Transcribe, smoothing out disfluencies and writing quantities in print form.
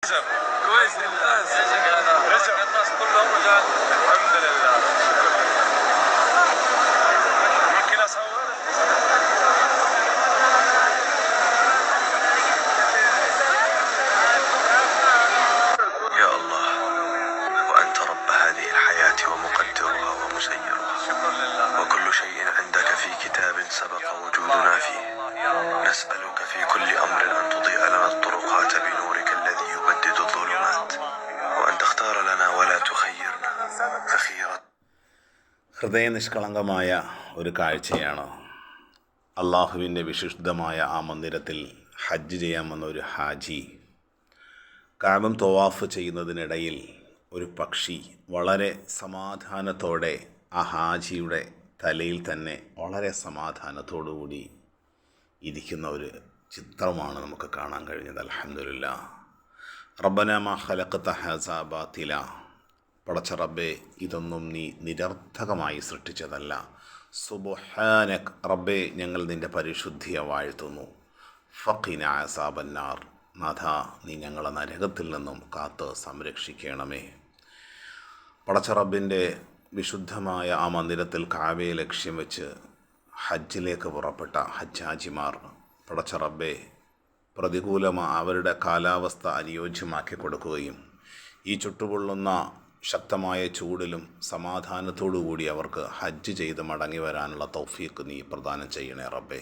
كويس ممتاز. رجع الناس كلهم رجال الحمد لله. ممكن اصور؟ يا الله وأنت رب هذه الحياة ومقدرها ومسيرها وكل شيء عندك في كتاب سبق وجودنا فيه. نسألك في كل أمر أن تضيء لنا الطرقات بنورك الذي يبدد الظلمات وأن تختار لنا ولا تخيرنا فخيرا. ഹൃദയനിഷ്കളങ്കമായ ഒരു കാഴ്ചയാണ്. അള്ളാഹുവിൻ്റെ വിശുദ്ധമായ ആ മന്ദിരത്തിൽ ഹജ്ജ് ചെയ്യാൻ വന്ന ഒരു ഹാജി കഅബ തവാഫ് ചെയ്യുന്നതിനിടയിൽ ഒരു പക്ഷി വളരെ സമാധാനത്തോടെ ആ ഹാജിയുടെ തലയിൽ തന്നെ വളരെ സമാധാനത്തോടുകൂടി ഇരിക്കുന്ന ഒരു ചിത്രമാണ് നമുക്ക് കാണാൻ കഴിഞ്ഞത്. അൽഹംദുലില്ലാഹ്. റബ്ബനാ മാ ഖലഖത ഹാസാ ബാത്തില. പടച്ച റബ്ബേ, ഇതൊന്നും നീ നിരർത്ഥകമായി സൃഷ്ടിച്ചതല്ല. സുബ്ഹാനക്, റബ്ബേ ഞങ്ങൾ നിൻ്റെ പരിശുദ്ധിയെ വാഴ്ത്തുന്നു. ഫഖിന അസാബന്നാർ, നാഥ നീ ഞങ്ങളെ നരകത്തിൽ നിന്നും കാത്ത് സംരക്ഷിക്കണമേ. പടച്ച റബ്ബിൻ്റെ വിശുദ്ധമായ ആ മന്ദിരത്തിൽ കഅബയെ ലക്ഷ്യം വെച്ച് ഹജ്ജിലേക്ക് പുറപ്പെട്ട ഹജ്ജാജിമാർ പടച്ച റബ്ബേ അവരുടെ കാലാവസ്ഥ അനുയോജ്യമാക്കി കൊടുക്കുകയും ഈ ചുട്ടുപൊള്ളുന്ന ശക്തമായ ചൂടിലും സമാധാനത്തോടു കൂടി അവർക്ക് ഹജ്ജ് ചെയ്ത് മടങ്ങി വരാനുള്ള തൗഫീഖ് നീ പ്രദാനം ചെയ്യണേ റബ്ബേ.